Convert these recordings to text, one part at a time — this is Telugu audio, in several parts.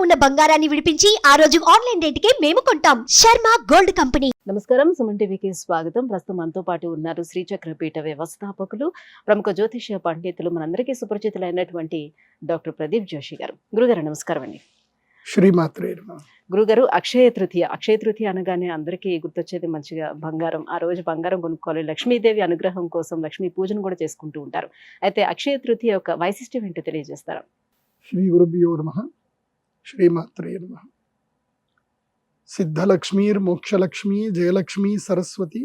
ఉన్న బంగారాన్ని విడిపించి ఆ రోజు ఆన్లైన్ రేటుకే మేము కొంటాం. Sharma gold company. నమస్కారం, సుమన్ టీవీకి స్వాగతం. ప్రస్తుతం మనతో పాటు ఉన్నారు శ్రీచక్రపీఠ వ్యవస్థాపకులు, ప్రముఖ జ్యోతిష్య పండితులు, మనందరికీ సుపరిచితులైనటువంటి డాక్టర్ ప్రదీప్ జోషి గారు. గురుగారు నమస్కారం అండి. శ్రీమాత్రే. గురుగారు, అక్షయ తృతీయ అనగానే అందరికీ గుర్తొచ్చేది మంచిగా బంగారం. ఆ రోజు బంగారం కొనుక్కోవాలి, లక్ష్మీదేవి అనుగ్రహం కోసం లక్ష్మీ పూజను కూడా చేసుకుంటూ ఉంటారు. అయితే అక్షయ తృతీయ యొక్క వైశిష్ట్యం ఏంటో తెలియజేస్తారా? శ్రీ గురుభ్యో నమః. శ్రీమాత్రే నమః. సిద్ధలక్ష్మీర్ మోక్షలక్ష్మీ జయలక్ష్మీ సరస్వతి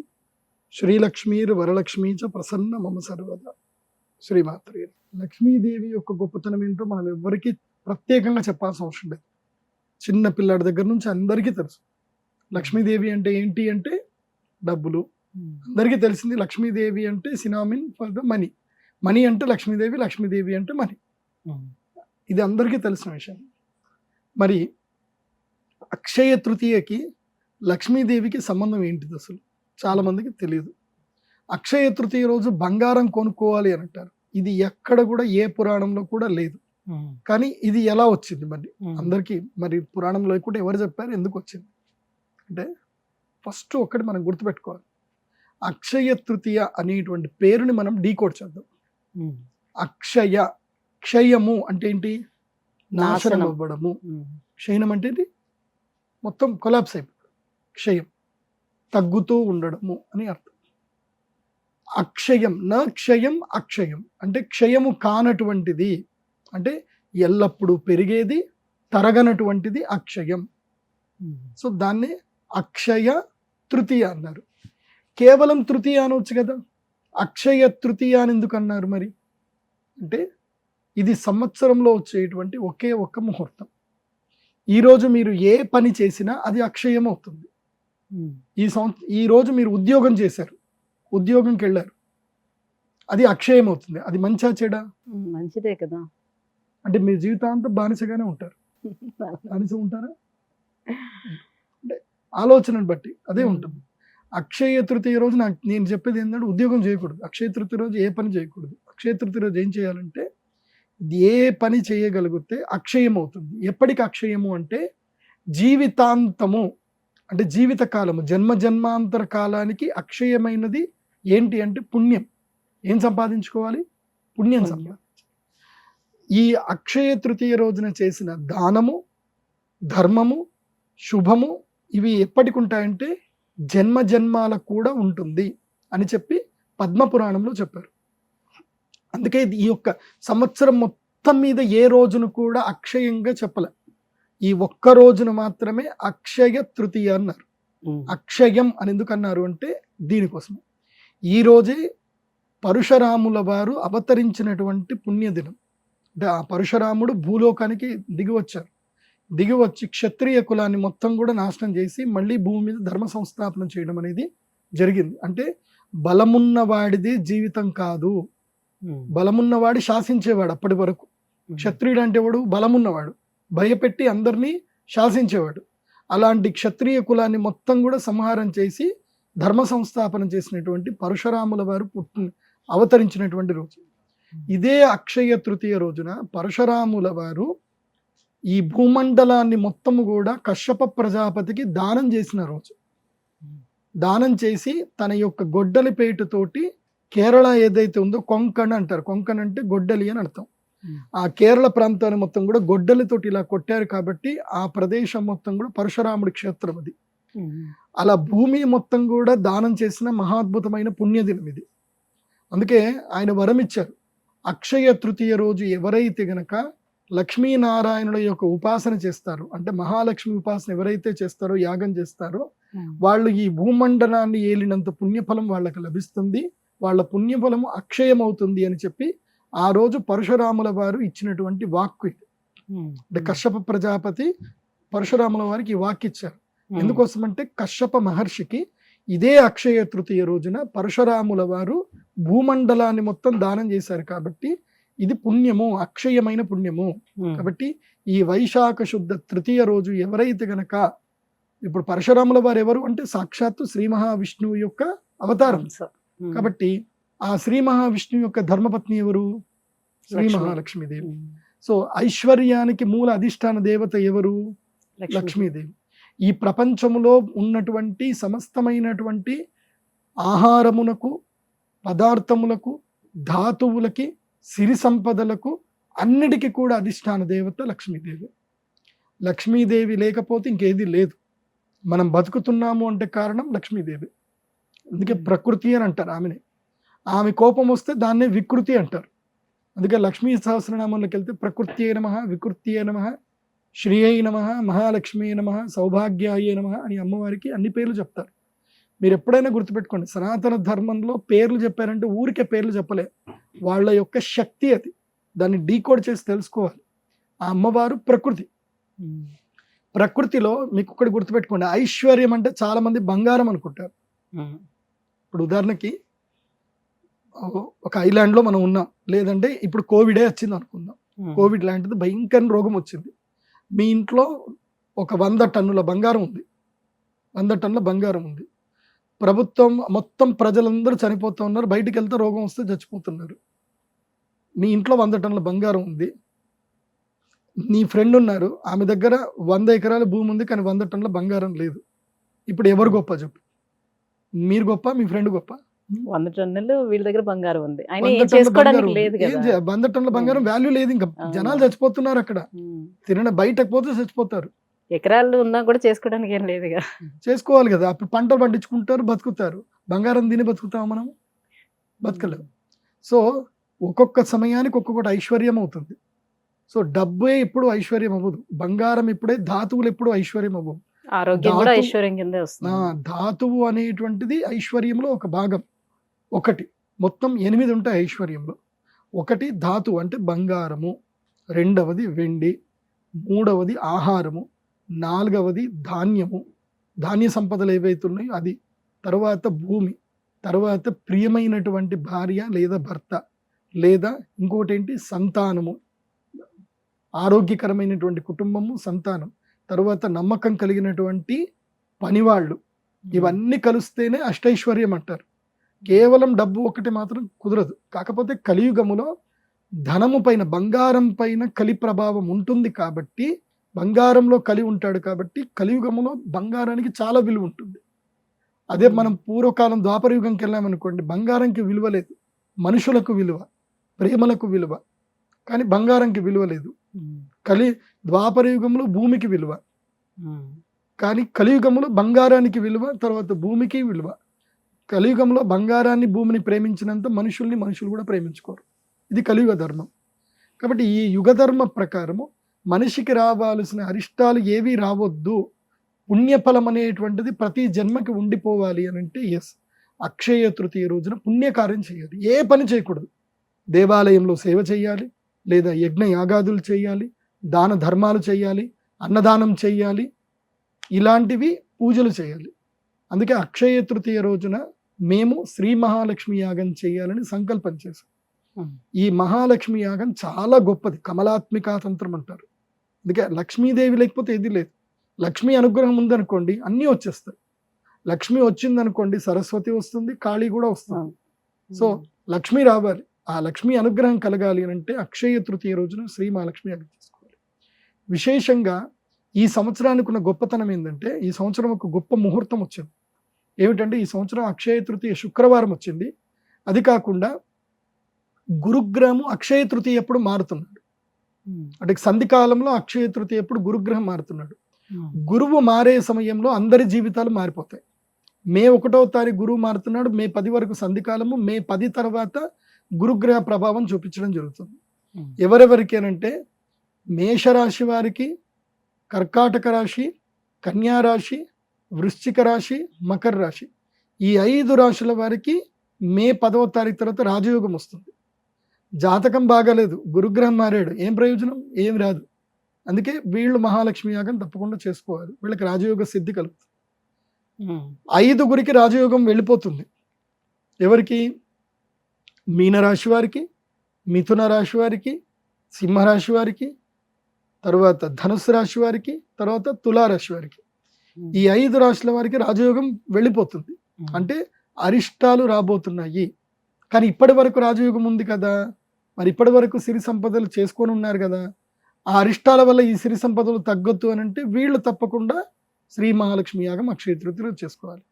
శ్రీలక్ష్మీర్ వరలక్ష్మీ చ ప్రసన్న మమ సర్వదా. శ్రీమాత్రే. లక్ష్మీదేవి యొక్క గొప్పతనం ఏంటో మనం ఎవ్వరికీ ప్రత్యేకంగా చెప్పాల్సిన అవసరం లేదు. చిన్న పిల్లాడి దగ్గర నుంచి అందరికీ తెలుసు. లక్ష్మీదేవి అంటే ఏంటి అంటే డబ్బులు. అందరికీ తెలిసింది లక్ష్మీదేవి అంటే cinnamon for the money. Money అంటే లక్ష్మీదేవి, లక్ష్మీదేవి అంటే మనీ. ఇది అందరికీ తెలిసిన విషయం. మరి అక్షయ తృతీయకి లక్ష్మీదేవికి సంబంధం ఏంటిది అసలు చాలా మందికి తెలియదు. అక్షయ తృతీయ రోజు బంగారం కొనుక్కోవాలి అని అంటారు. ఇది ఎక్కడ కూడా ఏ పురాణంలో కూడా లేదు. కానీ ఇది ఎలా వచ్చింది మరి అందరికీ? మరి పురాణంలో కూడా ఎవరు చెప్పారు, ఎందుకు వచ్చింది అంటే ఫస్ట్ ఒకటి మనం గుర్తుపెట్టుకోవాలి. అక్షయ తృతీయ అనేటువంటి పేరుని మనం డీకోడ్ చేద్దాం. అక్షయ, క్షయము అంటే ఏంటి? నాశనం అవ్వడము. క్షయనం అంటే ఏంటి? మొత్తం కొలాప్స్ అయిపోవడం. క్షయం తగ్గుతూ ఉండడము అని అర్థం. అక్షయం, నా క్షయం అక్షయం అంటే క్షయము కానటువంటిది, అంటే ఎల్లప్పుడూ పెరిగేది, తరగనటువంటిది అక్షయం. సో దాన్ని అక్షయ తృతీయ అన్నారు. కేవలం తృతీయ అనవచ్చు కదా, అక్షయ తృతీయ అని ఎందుకు అన్నారు మరి అంటే ఇది సంవత్సరంలో వచ్చేటువంటి ఒకే ఒక్క ముహూర్తం. ఈరోజు మీరు ఏ పని చేసినా అది అక్షయం అవుతుంది. ఈ రోజు మీరు ఉద్యోగం చేశారు, ఉద్యోగంకి వెళ్ళారు, అది అక్షయం అవుతుంది. అది మంచా చెడా? మంచిదే కదా. అంటే మీ జీవితాంతం బానిసగానే ఉంటారు. బానిస ఉంటారా అంటే ఆలోచనను బట్టి అదే ఉంటుంది. అక్షయ తృతీయ రోజు నేను చెప్పేది ఏంటంటే ఉద్యోగం చేయకూడదు. అక్షయ తృతీయ రోజు ఏ పని చేయకూడదు. అక్షయ తృతీయ రోజు ఏం చేయాలంటే ఏ పని చేయగలిగితే అక్షయం అవుతుంది. ఎప్పటికి అక్షయము అంటే జీవితాంతము, అంటే జీవితకాలము, జన్మాంతర కాలానికి అక్షయమైనది ఏంటి అంటే పుణ్యం. ఏం సంపాదించుకోవాలి? పుణ్యం సంపాదించాలి. ఈ అక్షయ తృతీయ రోజున చేసిన దానము, ధర్మము, శుభము ఇవి ఎప్పటికి ఉంటాయంటే జన్మాలకు కూడా ఉంటుంది అని చెప్పి పద్మపురాణంలో చెప్పారు. అందుకే ఈ యొక్క సంవత్సరం మొత్తం మీద ఏ రోజును కూడా అక్షయంగా చెప్పలే. ఈ ఒక్క రోజున మాత్రమే అక్షయ తృతీయ అన్నారు. అక్షయం అని ఎందుకు అన్నారు అంటే దీనికోసం. ఈ రోజే పరశురాముల వారు అవతరించినటువంటి పుణ్యదినం. అంటే ఆ పరశురాముడు భూలోకానికి దిగివచ్చారు. దిగివచ్చి క్షత్రియ కులాన్ని మొత్తం కూడా నాశనం చేసి మళ్ళీ భూమి మీద ధర్మ సంస్థాపన చేయడం అనేది జరిగింది. అంటే బలమున్నవాడిది జీవితం కాదు, బలమున్నవాడి శాసించేవాడు. అప్పటి వరకు క్షత్రియుడు అంటే వాడు బలమున్నవాడు, భయపెట్టి అందరినీ శాసించేవాడు. అలాంటి క్షత్రియ కులాన్ని మొత్తం కూడా సంహారం చేసి ధర్మ సంస్థాపన చేసినటువంటి పరశురాముల వారు అవతరించినటువంటి రోజు ఇదే అక్షయ తృతీయ రోజున. పరశురాముల వారు ఈ భూమండలాన్ని మొత్తము కూడా కశ్యప ప్రజాపతికి దానం చేసిన రోజు. దానం చేసి తన యొక్క గొడ్డలి పేటుతోటి కేరళ ఏదైతే ఉందో కొంకణ్ అంటారు. కొంకణ్ అంటే గొడ్డలి అని అర్థం. ఆ కేరళ ప్రాంతాన్ని మొత్తం కూడా గొడ్డలితోటి ఇలా కొట్టారు కాబట్టి ఆ ప్రదేశం మొత్తం కూడా పరశురాముడి క్షేత్రం అది. అలా భూమి మొత్తం కూడా దానం చేసిన మహాద్భుతమైన పుణ్యదినం ఇది. అందుకే ఆయన వరం ఇచ్చారు. అక్షయ తృతీయ రోజు ఎవరైతే గనక లక్ష్మీనారాయణుల యొక్క ఉపాసన చేస్తారో, అంటే మహాలక్ష్మి ఉపాసన ఎవరైతే చేస్తారో, యాగం చేస్తారో, వాళ్ళు ఈ భూమండలాన్ని ఏలినంత పుణ్యఫలం వాళ్ళకి లభిస్తుంది. వాళ్ళ పుణ్యఫలము అక్షయం అవుతుంది అని చెప్పి ఆ రోజు పరశురాముల వారు ఇచ్చినటువంటి వాక్కు ఇది. అంటే కశ్యప ప్రజాపతి పరశురాముల వారికి ఈ వాక్కు ఇచ్చారు. ఎందుకోసమంటే కశ్యప మహర్షికి ఇదే అక్షయ తృతీయ రోజున పరశురాముల వారు భూమండలాన్ని మొత్తం దానం చేశారు కాబట్టి ఇది పుణ్యము, అక్షయమైన పుణ్యము. కాబట్టి ఈ వైశాఖ శుద్ధ తృతీయ రోజు ఎవరైతే గనక, ఇప్పుడు పరశురాముల వారు ఎవరు అంటే సాక్షాత్తు శ్రీ మహావిష్ణువు యొక్క అవతారం. కాబట్టి ఆ శ్రీ మహావిష్ణువు యొక్క ధర్మపత్ని ఎవరు? శ్రీ మహాలక్ష్మీదేవి. సో ఐశ్వర్యానికి మూల అధిష్టాన దేవత ఎవరు? లక్ష్మీదేవి. ఈ ప్రపంచములో ఉన్నటువంటి సమస్తమైనటువంటి ఆహారమునకు, పదార్థములకు, ధాతువులకి, సిరి సంపదలకు అన్నిటికీ కూడా అధిష్టాన దేవత లక్ష్మీదేవి. లక్ష్మీదేవి లేకపోతే ఇంకేది లేదు. మనం బతుకుతున్నాము అంటే కారణం లక్ష్మీదేవి. అందుకే ప్రకృతి అని అంటారు ఆమెని. ఆమె కోపం వస్తే దాన్నే వికృతి అంటారు. అందుకే లక్ష్మీ సహస్రనామంలోకి వెళ్తే ప్రకృత్యై నమః, వికృత్యై నమః, శ్రీయై నమః, మహాలక్ష్మీ నమః, సౌభాగ్యాయ నమః అని అమ్మవారికి అన్ని పేర్లు చెప్తారు. మీరు ఎప్పుడైనా గుర్తుపెట్టుకోండి, సనాతన ధర్మంలో పేర్లు చెప్పారంటే ఊరికే పేర్లు చెప్పలే, వాళ్ళ యొక్క శక్తి అది. దాన్ని డీకోడ్ చేసి తెలుసుకోవాలి. ఆ అమ్మవారు ప్రకృతి. ప్రకృతిలో మీకు ఒకటి గుర్తుపెట్టుకోండి, ఐశ్వర్యం అంటే చాలా మంది బంగారం అనుకుంటారు. ఇప్పుడు ఉదాహరణకి ఒక ఐలాండ్లో మనం ఉన్నాం, లేదంటే ఇప్పుడు కోవిడే వచ్చింది అనుకుందాం. కోవిడ్ లాంటిది భయంకర రోగం వచ్చింది. మీ ఇంట్లో ఒక 100 టన్నుల బంగారం ఉంది. 100 టన్నుల బంగారం ఉంది. ప్రభుత్వం మొత్తం ప్రజలందరూ చనిపోతూ ఉన్నారు. బయటికి వెళ్తే రోగం వస్తే చచ్చిపోతున్నారు. మీ ఇంట్లో 100 టన్నుల బంగారం ఉంది. నీ ఫ్రెండ్ ఉన్నారు, ఆమె దగ్గర 100 ఎకరాల భూమి ఉంది, కానీ 100 టన్నుల బంగారం లేదు. ఇప్పుడు ఎవరు గొప్ప చెప్పు? మీరు గొప్ప, మీ ఫ్రెండ్ గొప్ప? 100 టన్నులు వీళ్ళ దగ్గర బంగారం ఉంది, ఆయన 100 ఏం టన్నుల చేసుకోవడానికి బంగారం లేదు ఉంది. కదా. 100 టన్నుల బంగారం వాల్యూ లేదు. ఇంకా జనాలు చచ్చిపోతున్నారు అక్కడ. బయటకు పోతే చచ్చిపోతారు. ఎకరాలు ఉన్నా కూడా చేసుకోవడానికి ఏం లేదు కదా. చేసుకోవాలి కదా. అప్పుడు పంటలు పండించుకుంటారు, బతుకుతారు. బంగారం తిని బతుకుతాం మనం? బతకలేము. సో ఒక్కొక్క సమయానికి ఒక్కొక్కటి ఐశ్వర్యం అవుతుంది. సో డబ్బే ఎప్పుడు ఐశ్వర్యం అవ్వదు. బంగారం ఇప్పుడే, ధాతువులు ఎప్పుడు ఐశ్వర్యం అవ్వవు. ఆరోగ్యం కూడా ఐశ్వర్యం కిందే వస్తుంది. ధాతువు అనేటువంటిది ఐశ్వర్యంలో ఒక భాగం. ఒకటి, మొత్తం 8 ఉంటాయి ఐశ్వర్యంలో. ఒకటి ధాతువు అంటే బంగారము, రెండవది వెండి, మూడవది ఆహారము, నాలుగవది ధాన్యము, ధాన్య సంపదలు ఏవైతే ఉన్నాయో అది, తర్వాత భూమి, తర్వాత ప్రియమైనటువంటి భార్య లేదా భర్త, లేదా ఇంకోటి ఏంటి సంతానము, ఆరోగ్యకరమైనటువంటి కుటుంబము, సంతానం, తర్వాత నమ్మకం కలిగినటువంటి పనివాళ్ళు. ఇవన్నీ కలిస్తేనే అష్టైశ్వర్యం అంటారు. కేవలం డబ్బు ఒకటి మాత్రం కుదరదు. కాకపోతే కలియుగములో ధనము పైన, బంగారం పైన కలి ప్రభావం ఉంటుంది కాబట్టి, బంగారంలో కలి ఉంటాడు కాబట్టి కలియుగములో బంగారానికి చాలా విలువ ఉంటుంది. అదే మనం పూర్వకాలం ద్వాపర యుగంకి వెళ్ళామనుకోండి, బంగారంకి విలువ లేదు, మనుషులకు విలువ, ప్రేమలకు విలువ, కానీ బంగారంకి విలువ లేదు. ద్వాపర యుగంలో భూమికి విలువ, కానీ కలియుగంలో బంగారానికి విలువ, తర్వాత భూమికి విలువ. కలియుగంలో బంగారాన్ని, భూమిని ప్రేమించినంత మనుషులు కూడా ప్రేమించుకోరు. ఇది కలియుగ ధర్మం. కాబట్టి ఈ యుగ ధర్మ ప్రకారము మనిషికి రావాల్సిన అరిష్టాలు ఏవి రావద్దు, పుణ్యఫలం అనేటువంటిది ప్రతి జన్మకి ఉండిపోవాలి అని అంటే అక్షయ తృతీయ రోజున పుణ్యకార్యం చేయాలి. ఏ పని చేయకూడదు. దేవాలయంలో సేవ చేయాలి, లేదా యజ్ఞ యాగాదులు చేయాలి, దాన ధర్మాలు చేయాలి, అన్నదానం చేయాలి, ఇలాంటివి పూజలు చేయాలి. అందుకే అక్షయ తృతీయ రోజున మేము శ్రీ మహాలక్ష్మి యాగం చేయాలని సంకల్పం చేశాం. ఈ మహాలక్ష్మి యాగం చాలా గొప్పది, కమలాత్మికా తంత్రం అంటారు. అందుకే లక్ష్మీదేవి లేకపోతే ఏది లేదు. లక్ష్మీ అనుగ్రహం ఉందనుకోండి అన్నీ వచ్చేస్తాయి. లక్ష్మి వచ్చిందనుకోండి సరస్వతి వస్తుంది, కాళీ కూడా వస్తుంది. సో లక్ష్మి రావాలి, ఆ లక్ష్మీ అనుగ్రహం కలగాలి అని అంటే అక్షయ తృతీయ రోజున శ్రీ మహాలక్ష్మి యాగం చేసుకోవాలి. విశేషంగా ఈ సంవత్సరానికి ఉన్న గొప్పతనం ఏంటంటే, ఈ సంవత్సరం ఒక గొప్ప ముహూర్తం వచ్చింది. ఏమిటంటే ఈ సంవత్సరం అక్షయ తృతీయ శుక్రవారం వచ్చింది. అది కాకుండా గురుగ్రహము అక్షయ తృతీయ ఎప్పుడు మారుతున్నాడు. అంటే సంధికాలంలో అక్షయ తృతీయ ఎప్పుడు గురుగ్రహం మారుతున్నాడు. గురువు మారే సమయంలో అందరి జీవితాలు మారిపోతాయి. మే 1వ తారీఖు గురువు మారుతున్నాడు, మే 10 వరకు సంధికాలము, మే 10 తర్వాత గురుగ్రహ ప్రభావం చూపించడం జరుగుతుంది. ఎవరెవరికేనంటే మేషరాశి వారికి, కర్కాటక రాశి, కన్యా రాశి, వృశ్చిక రాశి, మకర రాశి, ఈ 5 రాశుల వారికి మే 10వ తారీఖు తర్వాత రాజయోగం వస్తుంది. జాతకం బాగాలేదు, గురుగ్రహం మారాడు, ఏం ప్రయోజనం? ఏం రాదు. అందుకే వీళ్ళు మహాలక్ష్మి యాగం తప్పకుండా చేసుకోవాలి. వీళ్ళకి రాజయోగ సిద్ధి కలుగుతుంది. 5గురికి రాజయోగం వెళ్ళిపోతుంది. ఎవరికి? మీనరాశి వారికి, మిథున రాశి వారికి, సింహరాశి వారికి, తర్వాత ధనుసు రాశి వారికి, తర్వాత తులారాశి వారికి. ఈ 5 రాశుల వారికి రాజయోగం వెళ్ళిపోతుంది. అంటే అరిష్టాలు రాబోతున్నాయి. కానీ ఇప్పటి వరకు రాజయోగం ఉంది కదా, మరి ఇప్పటి వరకు సిరి సంపదలు చేసుకొని ఉన్నారు కదా, ఆ అరిష్టాల వల్ల ఈ సిరి సంపదలు తగ్గొద్దు అని అంటే వీళ్ళు తప్పకుండా శ్రీ మహాలక్ష్మి యాగం అక్షయ తృతీయ రోజు చేసుకోవాలి.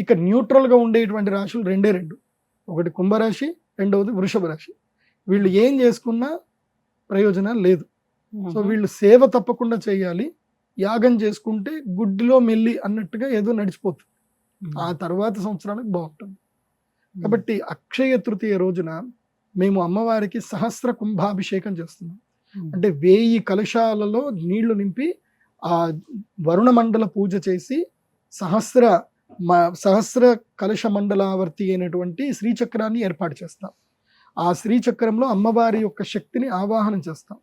ఇక న్యూట్రల్గా ఉండేటువంటి రాశులు రెండే రెండు, ఒకటి కుంభరాశి, రెండవది వృషభ రాశి. వీళ్ళు ఏం చేసుకున్నా ప్రయోజనం లేదు. సో వీళ్ళు సేవ తప్పకుండా చేయాలి. యాగం చేసుకుంటే గుడ్డిలో మెల్లి అన్నట్టుగా ఏదో నడిచిపోతుంది, ఆ తర్వాత సంవత్సరానికి బాగుంటుంది. కాబట్టి అక్షయ తృతీయ రోజున మేము అమ్మవారికి సహస్ర కుంభాభిషేకం చేస్తున్నాం. అంటే 1000 కలశాలలో నీళ్లు నింపి ఆ వరుణ మండల పూజ చేసి సహస్ర కలశ మండలావర్తి అయినటువంటి శ్రీచక్రాన్ని ఏర్పాటు చేస్తాం. ఆ శ్రీచక్రంలో అమ్మవారి యొక్క శక్తిని ఆవాహనం చేస్తాం.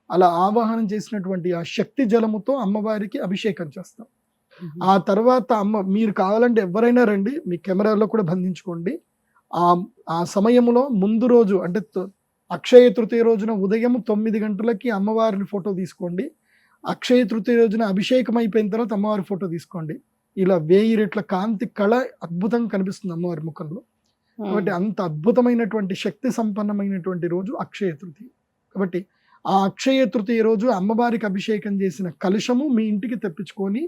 అలా ఆవాహనం చేసినటువంటి ఆ శక్తి జలముతో అమ్మవారికి అభిషేకం చేస్తాం. ఆ తర్వాత మీరు కావాలంటే ఎవరైనా రండి, మీ కెమెరాలో కూడా బంధించుకోండి. ఆ సమయంలో ముందు రోజు అంటే అక్షయ తృతీయ రోజున ఉదయం 9 గంటలకి అమ్మవారిని ఫోటో తీసుకోండి. అక్షయ తృతీయ రోజున అభిషేకం అయిపోయిన తర్వాత అమ్మవారి ఫోటో తీసుకోండి. ఇలా 1000 రెట్ల కాంతి కళ అద్భుతంగా కనిపిస్తుంది అమ్మవారి ముఖంలో. కాబట్టి అంత అద్భుతమైనటువంటి శక్తి సంపన్నమైనటువంటి రోజు అక్షయ తృతీయ. కాబట్టి ఆ అక్షయ తృతీయ రోజు అమ్మవారికి అభిషేకం చేసిన కలశము మీ ఇంటికి తెప్పించుకొని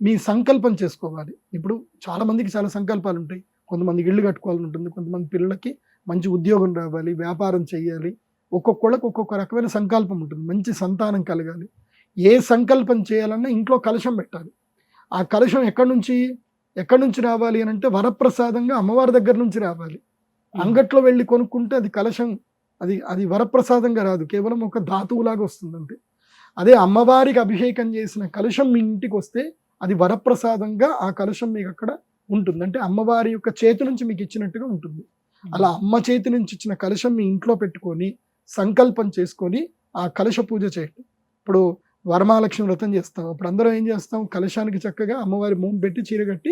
మీ సంకల్పం చేసుకోవాలి. ఇప్పుడు చాలా మందికి చాలా సంకల్పాలు ఉంటాయి. కొంతమందికి ఇల్లు కట్టుకోవాలని ఉంటుంది, కొంతమంది పిల్లలకి మంచి ఉద్యోగం రావాలి, వ్యాపారం చేయాలి. ఒక్కొక్కళ్ళకి ఒక్కొక్క రకమైన సంకల్పం ఉంటుంది. మంచి సంతానం కలగాలి. ఏ సంకల్పం చేయాలన్నా ఇంట్లో కలశం పెట్టాలి. ఆ కలశం ఎక్కడి నుంచి రావాలి అని అంటే వరప్రసాదంగా అమ్మవారి దగ్గర నుంచి రావాలి. అంగట్లో వెళ్ళి కొనుక్కుంటే అది కలశం, అది వరప్రసాదంగా రాదు, కేవలం ఒక ధాతువులాగా వస్తుందంటే. అదే అమ్మవారికి అభిషేకం చేసిన కలశం మీ ఇంటికి వస్తే అది వరప్రసాదంగా ఆ కలశం మీకు అక్కడ ఉంటుంది. అంటే అమ్మవారి యొక్క చేతి నుంచి మీకు ఇచ్చినట్టుగా ఉంటుంది. అలా అమ్మ చేతి నుంచి ఇచ్చిన కలశం మీ ఇంట్లో పెట్టుకొని సంకల్పం చేసుకొని ఆ కలశ పూజ చేయండి. ఇప్పుడు వరమహాలక్ష్మి వ్రతం చేస్తాం, అప్పుడు అందరం ఏం చేస్తాం, కలశానికి చక్కగా అమ్మవారి మోము పెట్టి చీర కట్టి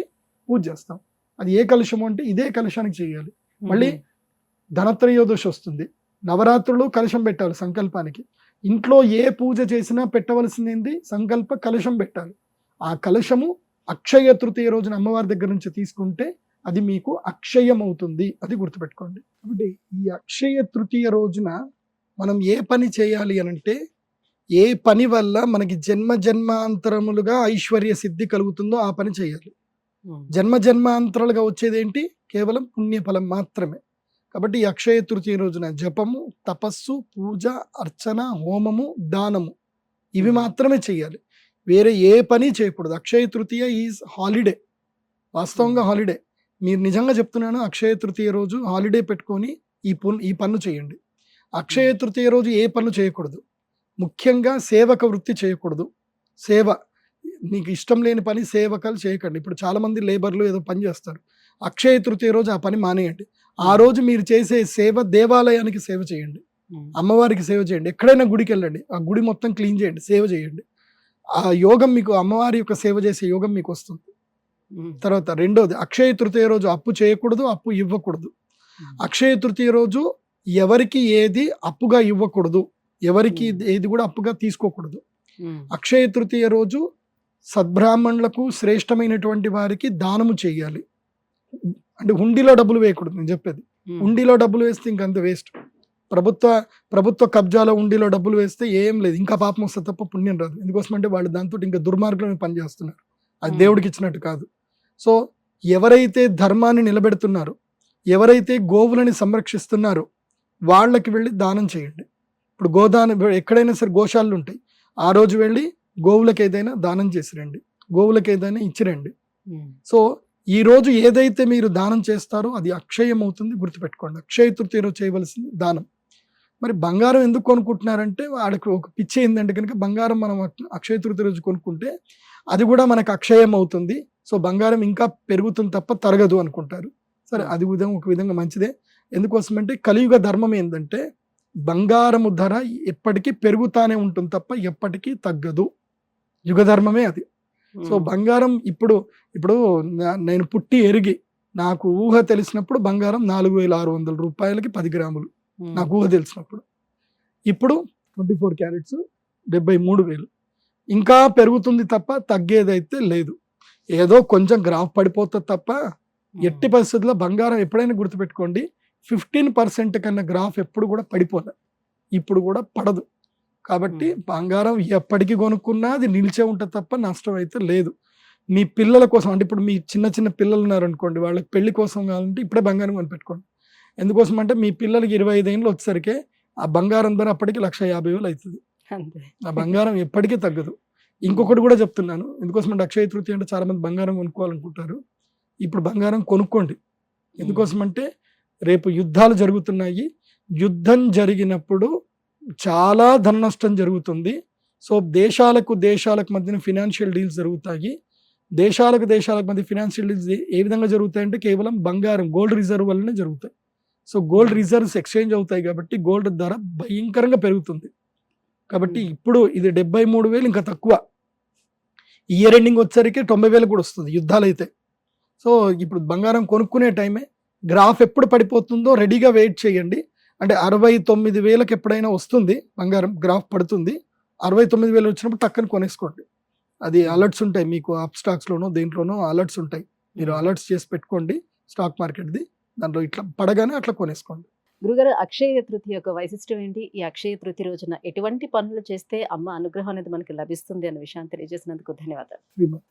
పూజ చేస్తాం. అది ఏ కలశము అంటే ఇదే కలశానికి చేయాలి. మళ్ళీ ధనత్రయోదశి వస్తుంది, నవరాత్రులు కలశం పెట్టాలి సంకల్పానికి. ఇంట్లో ఏ పూజ చేసినా పెట్టవలసింది సంకల్ప కలశం పెట్టాలి. ఆ కలశము అక్షయ తృతీయ రోజున అమ్మవారి దగ్గర నుంచి తీసుకుంటే అది మీకు అక్షయం అవుతుంది, అది గుర్తుపెట్టుకోండి. కాబట్టి ఈ అక్షయ తృతీయ రోజున మనం ఏ పని చేయాలి అనంటే, ఏ పని వల్ల మనకి జన్మాంతరములుగా ఐశ్వర్య సిద్ధి కలుగుతుందో ఆ పని చేయాలి. జన్మాంతరాలుగా వచ్చేది ఏంటి? కేవలం పుణ్యఫలం మాత్రమే. కాబట్టి ఈ అక్షయ తృతీయ రోజున జపము, తపస్సు, పూజ, అర్చన, హోమము, దానము ఇవి మాత్రమే చేయాలి. వేరే ఏ పని చేయకూడదు. అక్షయ తృతీయ ఈజ్ హాలిడే, వాస్తవంగా హాలిడే. మీరు నిజంగా చెప్తున్నాను, అక్షయ తృతీయ రోజు హాలిడే పెట్టుకొని ఈ పన్ను చేయండి. అక్షయ తృతీయ రోజు ఏ పనులు చేయకూడదు. ముఖ్యంగా సేవక వృత్తి చేయకూడదు. సేవ, మీకు ఇష్టం లేని పని సేవకాలు చేయకండి. ఇప్పుడు చాలామంది లేబర్లు ఏదో పని చేస్తారు. అక్షయ తృతీయ రోజు ఆ పని మానేయండి. ఆ రోజు మీరు చేసే సేవ దేవాలయానికి సేవ చేయండి, అమ్మవారికి సేవ చేయండి. ఎక్కడైనా గుడికి వెళ్ళండి, ఆ గుడి మొత్తం క్లీన్ చేయండి, సేవ చేయండి. ఆ యోగం మీకు, అమ్మవారి యొక్క సేవ చేసే యోగం మీకు వస్తుంది. తర్వాత రెండోది, అక్షయ తృతీయ రోజు అప్పు చేయకూడదు, అప్పు ఇవ్వకూడదు. అక్షయ తృతీయ రోజు ఎవరికి ఏది అప్పుగా ఇవ్వకూడదు, ఎవరికి ఏది కూడా అప్పుగా తీసుకోకూడదు. అక్షయ తృతీయ రోజు సద్బ్రాహ్మణులకు, శ్రేష్టమైనటువంటి వారికి దానము చేయాలి. అంటే హుండీలో డబ్బులు వేయకూడదు. నేను చెప్పేది, హుండీలో డబ్బులు వేస్తే ఇంకంత వేస్ట్. ప్రభుత్వ కబ్జాలో హుండీలో డబ్బులు వేస్తే ఏం లేదు, ఇంకా పాపం వస్తే తప్ప పుణ్యం రాదు. ఎందుకోసమంటే వాళ్ళు దాంతో ఇంకా దుర్మార్గంగా పనిచేస్తున్నారు. అది దేవుడికి ఇచ్చినట్టు కాదు. సో ఎవరైతే ధర్మాన్ని నిలబెడుతున్నారో, ఎవరైతే గోవులని సంరక్షిస్తున్నారో వాళ్ళకి వెళ్ళి దానం చేయండి. ఇప్పుడు గోదానం, ఎక్కడైనా సరే గోశాలలు ఉంటాయి, ఆ రోజు వెళ్ళి గోవులకు ఏదైనా దానం చేసి రండి, గోవులకు ఏదైనా ఇచ్చిరండి. సో ఈ రోజు ఏదైతే మీరు దానం చేస్తారో అది అక్షయం అవుతుంది, గుర్తుపెట్టుకోండి. అక్షయ తృతీయ రోజు చేయవలసింది దానం. మరి బంగారం ఎందుకు కొనుక్కుంటున్నారంటే, వాడికి ఒక పిచ్చి ఏంటంటే కనుక బంగారం మనం అక్షయ తృతీయ రోజు కొనుక్కుంటే అది కూడా మనకు అక్షయం అవుతుంది, సో బంగారం ఇంకా పెరుగుతుంది తప్ప తరగదు అనుకుంటారు. సరే, అది ఒక విధంగా మంచిదే. ఎందుకోసమంటే కలియుగ ధర్మం ఏంటంటే బంగారము ధర ఎప్పటికీ పెరుగుతానే ఉంటుంది తప్ప ఎప్పటికీ తగ్గదు. యుగ ధర్మమే అది. సో బంగారం ఇప్పుడు నేను పుట్టి ఎరిగి నాకు ఊహ తెలిసినప్పుడు బంగారం 4,600 రూపాయలకి 10 గ్రాములు నాకు ఊహ తెలిసినప్పుడు. ఇప్పుడు 24 క్యారెట్స్ 73,000. ఇంకా పెరుగుతుంది తప్ప తగ్గేదైతే లేదు. ఏదో కొంచెం గ్రాఫ్ పడిపోతుంది తప్ప ఎట్టి పరిస్థితుల్లో బంగారం ఎప్పుడైనా గుర్తుపెట్టుకోండి, 15% కన్నా గ్రాఫ్ ఎప్పుడు కూడా పడిపోలే. ఇప్పుడు కూడా పడదు. కాబట్టి బంగారం ఎప్పటికీ కొనుక్కున్నా అది నిలిచే ఉంటుంది తప్ప నష్టం అయితే లేదు. మీ పిల్లల కోసం అంటే ఇప్పుడు మీ చిన్న చిన్న పిల్లలు ఉన్నారనుకోండి, వాళ్ళకి పెళ్లి కోసం కావాలంటే ఇప్పుడే బంగారం కొనిపెట్టుకోండి. ఎందుకోసం అంటే మీ పిల్లలకి 25 ఏళ్ళు వచ్చేసరికి ఆ బంగారం ధర అప్పటికి 1,50,000 అవుతుంది. అంతే. ఆ బంగారం ఎప్పటికీ తగ్గదు. ఇంకొకటి కూడా చెప్తున్నాను, ఎందుకోసం అంటే అక్షయ తృతీయ అంటే చాలా మంది బంగారం కొనుక్కోవాలనుకుంటారు. ఇప్పుడు బంగారం కొనుక్కోండి. ఎందుకోసం అంటే రేపు యుద్ధాలు జరుగుతున్నాయి. యుద్ధం జరిగినప్పుడు చాలా ధన నష్టం జరుగుతుంది. సో దేశాలకు మధ్యన ఫినాన్షియల్ డీల్స్ జరుగుతాయి. దేశాలకు మధ్య ఫినాన్షియల్ డీల్స్ ఏ విధంగా జరుగుతాయంటే కేవలం బంగారం గోల్డ్ రిజర్వ్ వల్లనే జరుగుతాయి. సో గోల్డ్ రిజర్వ్స్ ఎక్స్చేంజ్ అవుతాయి కాబట్టి గోల్డ్ ధర భయంకరంగా పెరుగుతుంది. కాబట్టి ఇప్పుడు ఇది 73,000 ఇంకా తక్కువ. ఇయర్ ఎండింగ్ వచ్చేసరికి 90,000 కూడా వస్తుంది యుద్ధాలు అయితే. సో ఇప్పుడు బంగారం కొనుక్కునే టైమే. గ్రాఫ్ ఎప్పుడు పడిపోతుందో రెడీగా వెయిట్ చేయండి. అంటే 69,000కి ఎప్పుడైనా వస్తుంది బంగారం, గ్రాఫ్ పడుతుంది. 69,000 వచ్చినప్పుడు టక్కని కొనేసుకోండి. అది అలర్ట్స్ ఉంటాయి మీకు, అప్ స్టాక్స్లోనో దేంట్లోనో అలర్ట్స్ ఉంటాయి. మీరు అలర్ట్స్ చేసి పెట్టుకోండి స్టాక్ మార్కెట్ది. దాంట్లో ఇట్లా పడగానే అట్లా కొనేసుకోండి. గురుగారు, అక్షయ తృతీయ యొక్క వైశిష్టం ఏంటి? ఈ అక్షయ తృతీయ రోజున ఎటువంటి పనులు చేస్తే అమ్మ అనుగ్రహం అనేది మనకి లభిస్తుంది అనే విషయాన్ని తెలియజేసినందుకు ధన్యవాదాలు. శ్రీమతి